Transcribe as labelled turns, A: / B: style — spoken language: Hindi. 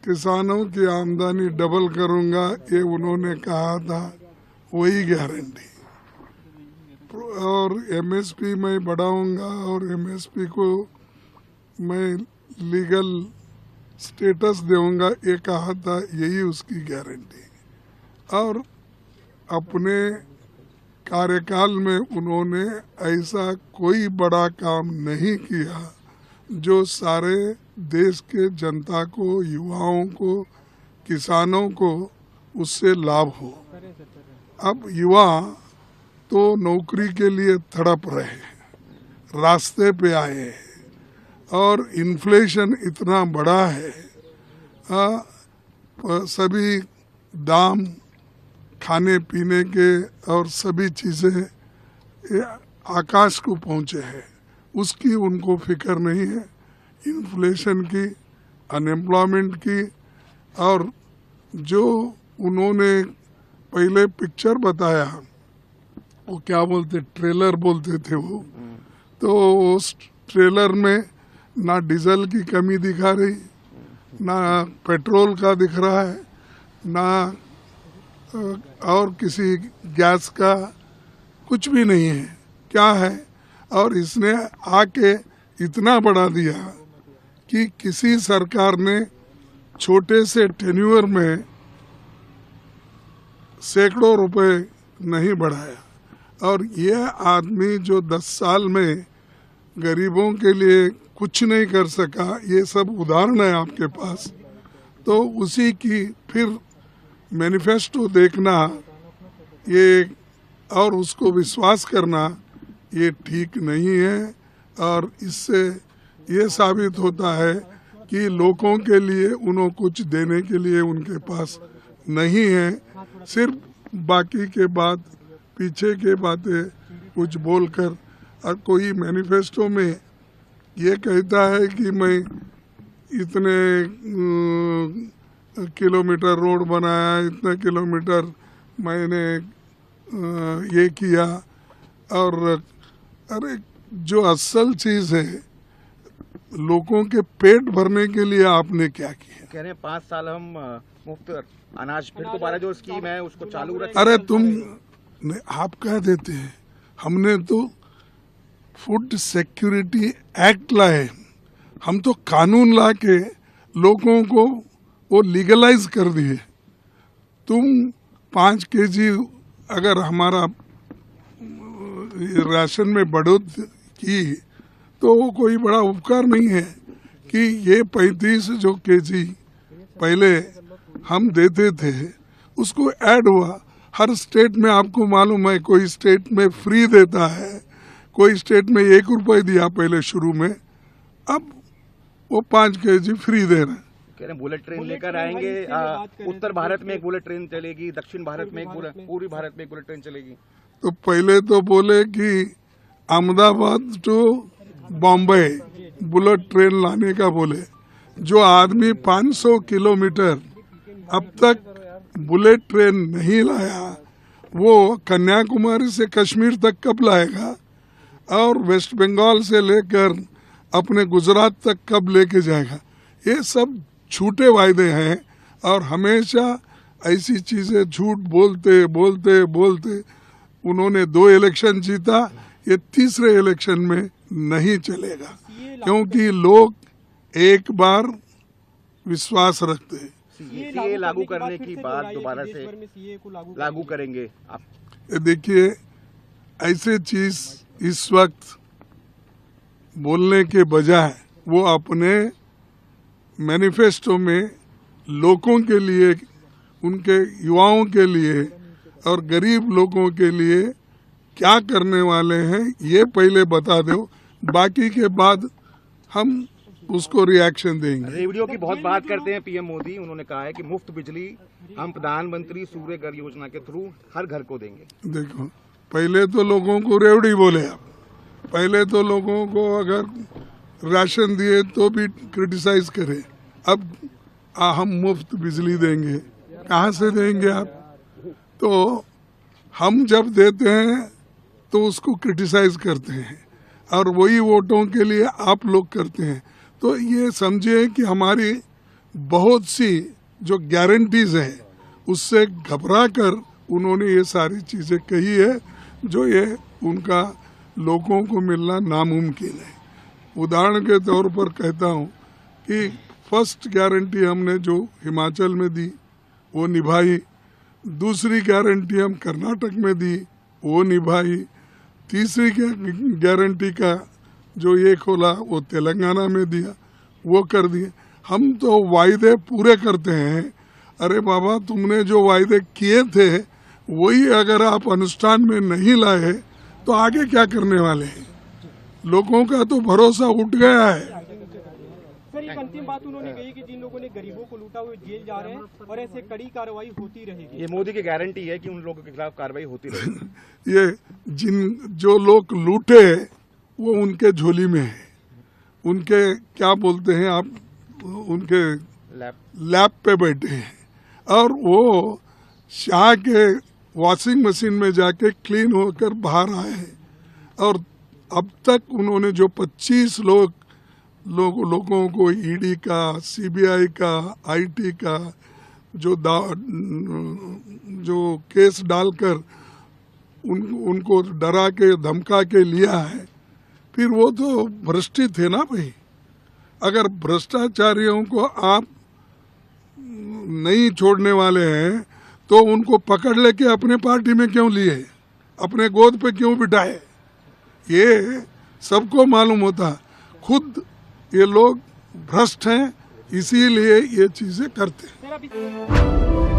A: किसानों की आमदनी डबल करूंगा, ये उन्होंने कहा था, वही गारंटी। और एमएसपी मैं बढ़ाऊंगा और एमएसपी को मैं लीगल स्टेटस दूंगा, ये कहा था, यही उसकी गारंटी। और अपने कार्यकाल में उन्होंने ऐसा कोई बड़ा काम नहीं किया जो सारे देश के जनता को, युवाओं को, किसानों को उससे लाभ हो। अब युवा तो नौकरी के लिए तड़प रहे हैं, रास्ते पे आए हैं और इन्फ्लेशन इतना बड़ा है, सभी दाम खाने पीने के और सभी चीज़ें आकाश को पहुँचे हैं, उसकी उनको फिक्र नहीं है। इन्फ्लेशन की, अनएम्प्लॉयमेंट की, और जो उन्होंने पहले पिक्चर बताया, वो क्या बोलते, ट्रेलर बोलते थे वो, तो उस ट्रेलर में ना डीजल की कमी दिखा रही, ना पेट्रोल का दिख रहा है, ना और किसी गैस का कुछ भी नहीं है। क्या है? और इसने आके इतना बढ़ा दिया कि किसी सरकार ने छोटे से टेन्यूअर में सैकड़ों रुपए नहीं बढ़ाया। और ये आदमी जो 10 साल में गरीबों के लिए कुछ नहीं कर सका, ये सब उदाहरण है आपके पास। तो उसी की फिर मैनिफेस्टो देखना ये और उसको विश्वास करना ये ठीक नहीं है। और इससे ये साबित होता है कि लोगों के लिए उन्हें कुछ देने के लिए उनके पास नहीं है, सिर्फ बाकी के बात, पीछे के बातें कुछ बोलकर। और कोई मैनिफेस्टो में ये कहता है कि मैं इतने किलोमीटर रोड बनाया, इतने किलोमीटर मैंने ये किया, और अरे जो असल चीज है, लोगों के पेट भरने के लिए आपने क्या किया?
B: कह रहे हैं 5 साल हम मुफ्त अनाज, फिर दोबारा जो स्कीम है उसको चालू रखें।
A: अरे आप कह देते हैं, हमने तो फूड सिक्योरिटी एक्ट लाए, हम तो कानून ला के लोगों को वो लीगलाइज कर दिए। तुम 5 केजी अगर हमारा राशन में बढ़ोतरी की तो वो कोई बड़ा उपकार नहीं है कि ये 35 जो केजी पहले हम देते थे उसको ऐड हुआ। हर स्टेट में आपको मालूम है, कोई स्टेट में फ्री देता है, कोई स्टेट में 1 रुपये दिया पहले शुरू में, अब वो 5 केजी फ्री दे रहे हैं।
B: कह रहे हैं बुलेट ट्रेन लेकर आएंगे, उत्तर भारत में एक बुलेट ट्रेन चलेगी, दक्षिण भारत में एक पूर्वी भारत में एक बुलेट ट्रेन चलेगी।
A: तो पहले तो बोले कि Ahmedabad to Bombay bullet train लाने का बोले। जो आदमी 500 किलोमीटर अब तक बुलेट ट्रेन नहीं लाया, वो कन्याकुमारी से कश्मीर तक कब लाएगा? और वेस्ट बंगाल से लेकर अपने गुजरात तक कब लेके जाएगा? ये सब झूठे वायदे हैं। और हमेशा ऐसी चीजें झूठ बोलते बोलते बोलते उन्होंने 2 इलेक्शन जीता, ये तीसरे इलेक्शन में नहीं चलेगा, क्योंकि लोग एक बार विश्वास रखते हैं।
B: सीए लागू करने की बात दोबारा से लागू करेंगे आप?
A: देखिए, ऐसे चीज इस वक्त बोलने के बजाय वो अपने मैनिफेस्टो में लोगों के लिए, उनके युवाओं के लिए और गरीब लोगों के लिए क्या करने वाले हैं ये पहले बता दो, बाकी के बाद हम उसको रिएक्शन देंगे।
B: रेवड़ियों की बहुत बात करते हैं पीएम मोदी, उन्होंने कहा है कि मुफ्त बिजली हम प्रधानमंत्री सूर्य घर योजना के थ्रू हर घर को देंगे।
A: देखो, पहले तो लोगों को रेवड़ी बोले, आप पहले तो लोगों को अगर राशन दिए तो भी क्रिटिसाइज करे, अब हम मुफ्त बिजली देंगे, कहाँ से देंगे आप? तो हम जब देते हैं तो उसको क्रिटिसाइज करते हैं, और वही वोटों के लिए आप लोग करते हैं। तो ये समझिए कि हमारी बहुत सी जो गारंटीज है उससे घबरा कर उन्होंने ये सारी चीजें कही है, जो ये उनका लोगों को मिलना नामुमकिन है। उदाहरण के तौर पर कहता हूँ कि फर्स्ट गारंटी हमने जो हिमाचल में दी वो निभाई, दूसरी गारंटी हम कर्नाटक में दी वो निभाई, तीसरी गारंटी का जो ये खोला वो तेलंगाना में दिया, वो कर दिए। हम तो वायदे पूरे करते हैं। अरे बाबा, तुमने जो वायदे किए थे वही अगर आप अनुष्ठान में नहीं लाए तो आगे क्या करने वाले हैं? लोगों का तो भरोसा उठ गया है।
C: सर, एक अंतिम बात उन्होंने कही कि जिन लोगों ने गरीबों को लूटा हुए जेल जा रहे हैं और ऐसे कड़ी कार्रवाई होती रहेगी।
B: ये मोदी की गारंटी है कि उन लोगों के खिलाफ कार्रवाई होती रहेगी।
A: ये जो लोग लूटे वो उनके झोली में है, उनके क्या बोलते हैं आप, उनके लैब पे बैठे हैं, और वो शाह के वॉशिंग मशीन में जाके क्लीन होकर बाहर आए हैं। और अब तक उन्होंने जो 25 लोगों को ईडी का, सीबीआई का, आईटी का जो केस डालकर उनको डरा के धमका के लिया है, फिर वो तो भ्रष्ट थे ना भाई। अगर भ्रष्टाचारियों को आप नहीं छोड़ने वाले हैं तो उनको पकड़ लेके अपने पार्टी में क्यों लिए, अपने गोद पे क्यों बिठाए? ये सबको मालूम होता, खुद ये लोग भ्रष्ट हैं, इसीलिए ये चीजें करते हैं।